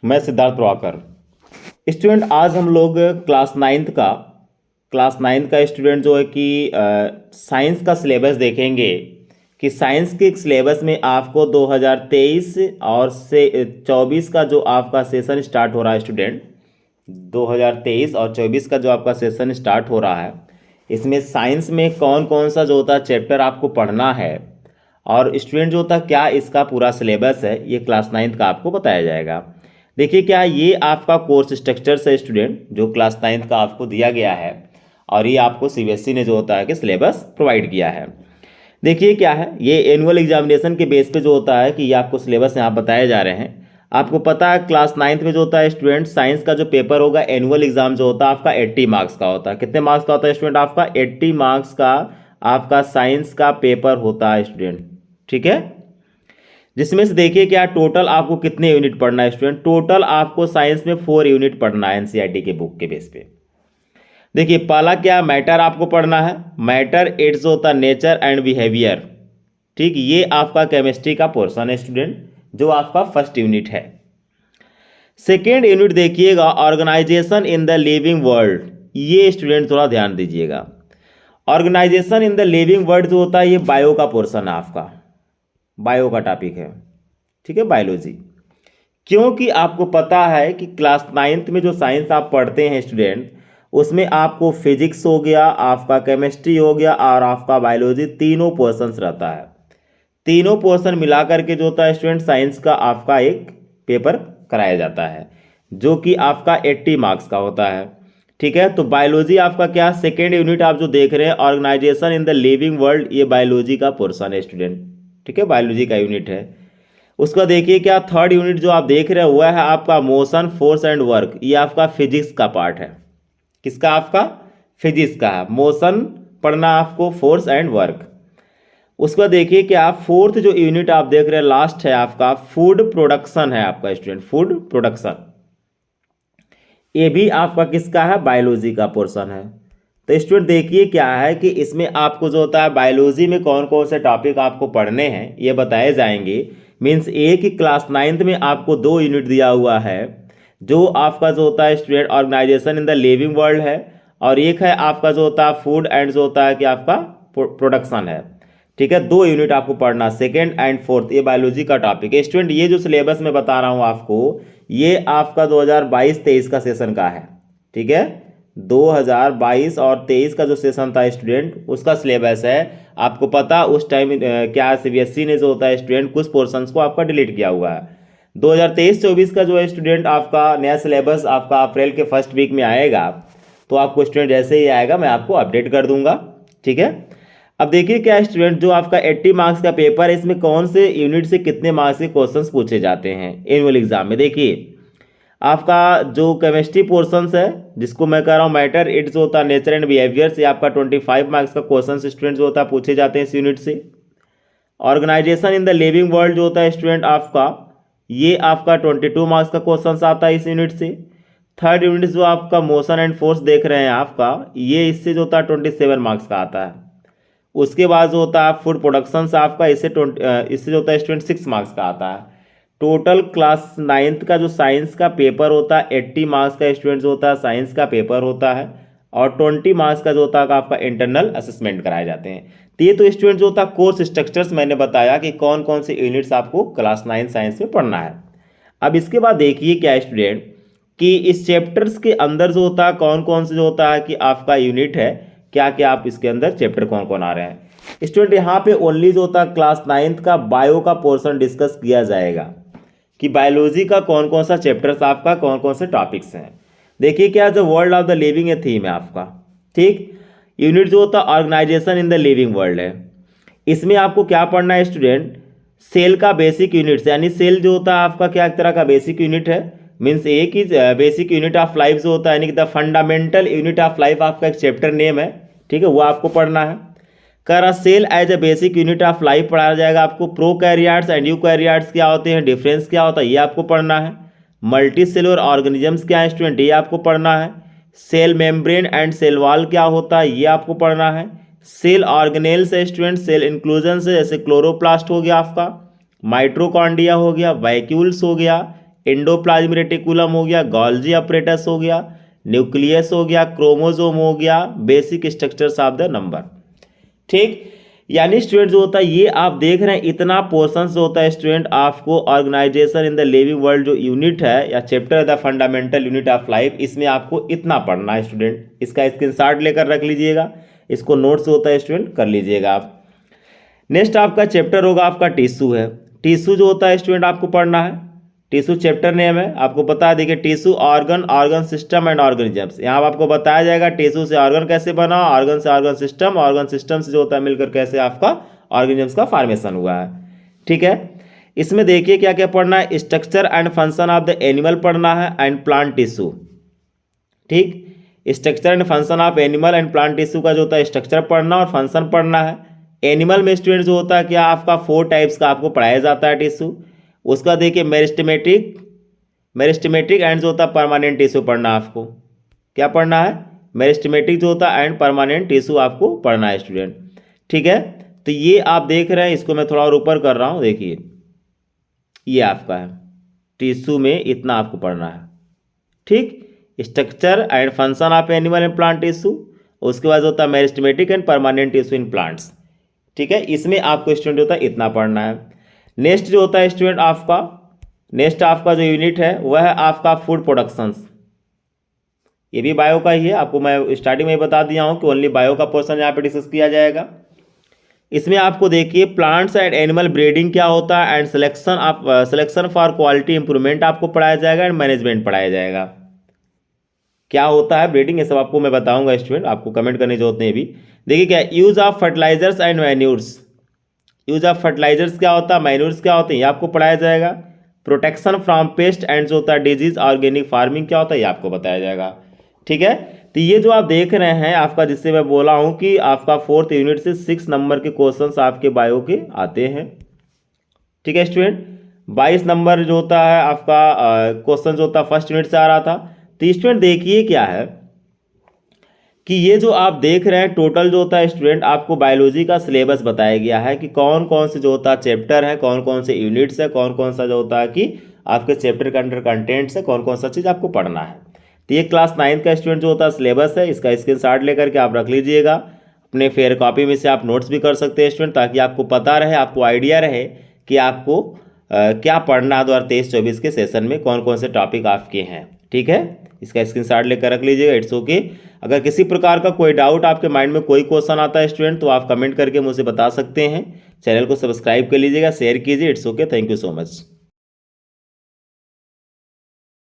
मैं सिद्धार्थ प्रभाकर। स्टूडेंट, आज हम लोग क्लास नाइन्थ का स्टूडेंट जो है कि साइंस का सिलेबस देखेंगे कि साइंस के सिलेबस में आपको 2023 और से 24 का जो आपका सेशन स्टार्ट हो रहा है स्टूडेंट, 2023 और 24 का जो आपका सेशन स्टार्ट हो रहा है, इसमें साइंस में कौन कौन सा जो होता है चैप्टर आपको पढ़ना है और स्टूडेंट जो होता क्या इसका पूरा सिलेबस है, ये क्लास नाइन्थ का आपको बताया जाएगा। देखिए, क्या ये आपका कोर्स स्ट्रक्चर है स्टूडेंट, जो क्लास नाइन्थ का आपको दिया गया है और ये आपको सीबीएसई ने जो होता है कि सिलेबस प्रोवाइड किया है। देखिए क्या है, ये एनुअल एग्जामिनेशन के बेस पे जो होता है कि ये आपको सिलेबस यहाँ बताए जा रहे हैं। आपको पता है क्लास नाइन्थ में जो होता है स्टूडेंट, साइंस का जो पेपर होगा एनुअल एग्जाम जो होता है आपका 80 मार्क्स का होता है। कितने मार्क्स का होता है स्टूडेंट? आपका 80 मार्क्स का आपका साइंस का पेपर होता है स्टूडेंट, ठीक है। जिसमें से देखिए क्या टोटल आपको कितने यूनिट पढ़ना है स्टूडेंट? टोटल आपको साइंस में 4 यूनिट पढ़ना है एनसीईआरटी के बुक के बेस पे। देखिए, पहला क्या मैटर आपको पढ़ना है। मैटर इट्स होता है नेचर एंड बिहेवियर, ठीक। ये आपका केमिस्ट्री का पोर्शन है स्टूडेंट, जो आपका फर्स्ट यूनिट है। सेकेंड यूनिट देखिएगा organisation in the living world. ये स्टूडेंट थोड़ा ध्यान दीजिएगा, organisation in the living world जो होता है ये बायो का पोर्शन है, आपका बायो का टॉपिक है, ठीक है, बायोलॉजी। क्योंकि आपको पता है कि क्लास नाइन्थ में जो साइंस आप पढ़ते हैं स्टूडेंट, उसमें आपको फिजिक्स हो गया, आपका केमिस्ट्री हो गया और आपका बायोलॉजी, तीनों पोर्शंस रहता है। तीनों पोर्शन मिला करके जो होता है स्टूडेंट साइंस का आपका एक पेपर कराया जाता है, जो कि आपका 80 मार्क्स का होता है, ठीक है। तो बायोलॉजी आपका क्या, सेकेंड यूनिट आप जो देख रहे हैं organisation in the living world, ये बायोलॉजी का पोर्शन है स्टूडेंट, ठीक है, बायोलॉजी का यूनिट है। उसका देखिए क्या थर्ड यूनिट जो आप देख रहे हैं हुआ है आपका मोशन फोर्स एंड वर्क। ये आपका फिजिक्स का पार्ट है। किसका? आपका फिजिक्स का है। मोशन पढ़ना आपको, फोर्स एंड वर्क। उसका देखिए क्या फोर्थ जो यूनिट आप देख रहे हैं लास्ट है आपका फूड प्रोडक्शन है आपका स्टूडेंट, फूड प्रोडक्शन। ये भी आपका किसका है? बायोलॉजी का पोर्शन है। तो स्टूडेंट देखिए क्या है कि इसमें आपको जो होता है बायोलॉजी में कौन कौन से टॉपिक आपको पढ़ने हैं ये बताए जाएंगे। मीन्स एक ही क्लास नाइन्थ में आपको 2 यूनिट दिया हुआ है, जो आपका जो होता है student organisation in the living world है, और एक है आपका जो होता है फूड एंड जो होता है कि आपका प्रोडक्शन है, ठीक है। 2 यूनिट आपको पढ़ना, सेकेंड एंड फोर्थ, ये बायोलॉजी का टॉपिक है स्टूडेंट। ये जो सिलेबस मैं बता रहा हूँ आपको, ये आपका 2022-23 का सेशन का है, ठीक है। 2022 और 23 का जो सेशन था स्टूडेंट, उसका सिलेबस है। आपको पता उस टाइम क्या सीबीएसई ने जो होता है स्टूडेंट कुछ पोर्शंस को आपका डिलीट किया हुआ है। 2023-24 का जो है स्टूडेंट आपका नया सिलेबस आपका अप्रैल के फर्स्ट वीक में आएगा। तो आपको स्टूडेंट जैसे ही आएगा मैं आपको अपडेट कर दूंगा, ठीक है। अब देखिए क्या स्टूडेंट, जो आपका 80 मार्क्स का पेपर है, इसमें कौन से यूनिट से कितने मार्क्स के क्वेश्चंस पूछे जाते हैं एनुअल एग्जाम में। देखिए आपका जो केमिस्ट्री पोर्शंस है, जिसको मैं कह रहा हूँ मैटर इट्स होता है नेचर एंड बिहेवियर, से आपका 25 मार्क्स का क्वेश्चन स्टूडेंट जो होता है पूछे जाते हैं इस यूनिट से। Organisation in the living world जो होता है स्टूडेंट आपका, ये आपका 22 मार्क्स का क्वेश्चन आता है इस यूनिट से। थर्ड यूनिट जो आपका मोशन एंड फोर्स देख रहे हैं आपका, ये इससे जो होता है 27 मार्क्स का आता है। उसके बाद जो होता है फूड प्रोडक्शन से आपका इससे जो होता है स्टूडेंट 6 मार्क्स का आता है। टोटल क्लास नाइन्थ का जो साइंस का पेपर होता है 80 मार्क्स का स्टूडेंट जो होता है साइंस का पेपर होता है, और 20 मार्क्स का जो होता है आपका इंटरनल असेसमेंट कराए जाते हैं। तो ये तो स्टूडेंट जो होता है कोर्स स्ट्रक्चर्स मैंने बताया कि कौन कौन से यूनिट्स आपको क्लास 9 साइंस में पढ़ना है। अब इसके बाद देखिए क्या स्टूडेंट कि इस चैप्टर्स के अंदर जो होता है कौन कौन से जो होता है कि आपका यूनिट है, क्या क्या आप इसके अंदर चैप्टर कौन कौन आ रहे हैं स्टूडेंट। यहाँ पे ओनली जो होता है क्लास नाइन्थ का बायो का पोर्शन डिस्कस किया जाएगा कि बायोलॉजी का कौन कौन सा चैप्टर्स आपका कौन कौन से टॉपिक्स हैं। देखिए क्या जो world of the living a theme है आपका, ठीक। यूनिट जो होता है organisation in the living world है। इसमें आपको क्या पढ़ना है स्टूडेंट? सेल का बेसिक यूनिट्स, यानी सेल जो होता है आपका क्या एक तरह का बेसिक यूनिट है। मीन्स एक ही बेसिक यूनिट ऑफ लाइफ जो होता है, यानी कि the fundamental unit of life आपका एक चैप्टर नेम है, ठीक है, वो आपको पढ़ना है। कह रहा cell as a basic unit of life पढ़ाया जाएगा आपको। प्रोकैरियोट्स एंड यूकैरियोट्स क्या होते हैं, डिफरेंस क्या होता है, ये आपको पढ़ना है। मल्टी सेलुलर ऑर्गेनिजम्स क्या है स्टूडेंट, ये आपको पढ़ना है। Cell membrane and cell wall क्या होता है, ये आपको पढ़ना है। सेल ऑर्गेनेल्स है स्टूडेंट, सेल इंक्लूजन से जैसे क्लोरोप्लास्ट हो गया आपका, माइट्रोकॉन्ड्रिया हो गया, वैक्यूल्स हो गया, एंडोप्लाज्मिक रेटिकुलम हो गया, गोल्जी अपरेटस हो गया, न्यूक्लियस हो गया, क्रोमोसोम हो गया, basic structures of the number. ठीक, यानी स्टूडेंट जो होता है ये आप देख रहे हैं इतना पोर्शन जो होता है स्टूडेंट आपको organisation in the living world जो यूनिट है या चैप्टर है the fundamental unit of life, इसमें आपको इतना पढ़ना है स्टूडेंट। इसका स्क्रीनशॉट लेकर रख लीजिएगा, इसको नोट्स होता है स्टूडेंट कर लीजिएगा आप। नेक्स्ट आपका चैप्टर होगा आपका टिश्यू है। टिश्यू जो होता है स्टूडेंट आपको पढ़ना है, टिश्यू चैप्टर नेम है, आपको बता देखिए tissue organ, organ system and organisms. यहाँ आपको बताया जाएगा टिश्यू से ऑर्गन कैसे बना, ऑर्गन से ऑर्गन सिस्टम, ऑर्गन सिस्टम से जो होता है मिलकर कैसे आपका ऑर्गेनिजम्स का फॉर्मेशन हुआ है। ठीक है, इसमें देखिए क्या क्या पढ़ना है, structure and function of the animal पढ़ना है एंड प्लांट टिश्यू। ठीक, structure and function of animal and plant tissue का जो होता है स्ट्रक्चर पढ़ना और फंक्शन पढ़ना है। एनिमल में स्टूडेंट जो होता है क्या आपका 4 टाइप्स का आपको पढ़ाया जाता है टिश्यू। उसका देखिए मेरिस्टेमेटिक, मेरिस्टेमेटिक एंड जो होता है परमानेंट टिश्यू पढ़ना आपको। क्या पढ़ना है, मेरिस्टेमेटिक जो होता है एंड परमानेंट टिश्यू आपको पढ़ना है स्टूडेंट। ठीक है, तो ये आप देख रहे हैं, इसको मैं थोड़ा और ऊपर कर रहा हूँ, देखिए ये आपका है टिश्यू में इतना आपको पढ़ना है। ठीक, structure and function of animal and plant tissue, उसके बाद होता है meristematic and permanent tissue in plants. ठीक है, इसमें आपको स्टूडेंट होता है इतना पढ़ना है। नेक्स्ट जो होता है स्टूडेंट आपका, नेक्स्ट आपका जो यूनिट है वह है आपका फूड प्रोडक्शंस। ये भी बायो का ही है, आपको मैं स्टार्टिंग में बता दिया हूँ कि ओनली बायो का पोर्शन यहाँ पे डिस्कस किया जाएगा। इसमें आपको देखिए प्लांट्स एंड एनिमल ब्रीडिंग क्या होता है and selection for quality improvement आपको पढ़ाया जाएगा एंड मैनेजमेंट पढ़ाया जाएगा। क्या होता है ब्रीडिंग, ये सब आपको मैं बताऊंगा स्टूडेंट, आपको कमेंट करने जो होते हैं भी। देखिए क्या, use of fertilisers and manures, use of fertilisers क्या होता है, मैन्यूर्स क्या होते हैं, ये आपको पढ़ाया जाएगा। प्रोटेक्शन फ्रॉम पेस्ट एंड जो होता है डिजीज, ऑर्गेनिक फार्मिंग क्या होता है ये आपको बताया जाएगा। ठीक है, तो ये जो आप देख रहे हैं आपका, जिससे मैं बोला हूँ कि आपका 4th यूनिट से 6 नंबर के क्वेश्चंस आपके बायो के आते हैं। ठीक है स्टूडेंट, 22 नंबर जो होता है आपका क्वेश्चन जो होता है फर्स्ट यूनिट से आ रहा था। तो स्टूडेंट देखिए क्या है कि ये जो आप देख रहे हैं टोटल जो होता है स्टूडेंट आपको बायोलॉजी का सिलेबस बताया गया है कि कौन कौन से जो होता है चैप्टर है, कौन कौन से यूनिट्स है, कौन कौन सा जो होता है कि आपके चैप्टर के अंडर कंटेंट्स है, कौन कौन सा चीज़ आपको पढ़ना है। तो ये क्लास 9 का स्टूडेंट जो होता है सिलेबस है, इसका स्क्रीनशॉट लेकर के आप रख लीजिएगा। अपने फेयर कॉपी में से आप नोट्स भी कर सकते हैं स्टूडेंट, ताकि आपको पता रहे, आपको आइडिया रहे कि आपको क्या पढ़ना है 2023-24 के सेशन में, कौन कौन से टॉपिक आपके हैं। ठीक है, इसका स्क्रीनशॉट लेकर रख लीजिएगा, इट्स ओके। अगर किसी प्रकार का कोई डाउट आपके माइंड में कोई क्वेश्चन आता है स्टूडेंट, तो आप कमेंट करके मुझे बता सकते हैं। चैनल को सब्सक्राइब कर लीजिएगा, शेयर कीजिए, it's okay, thank you so much.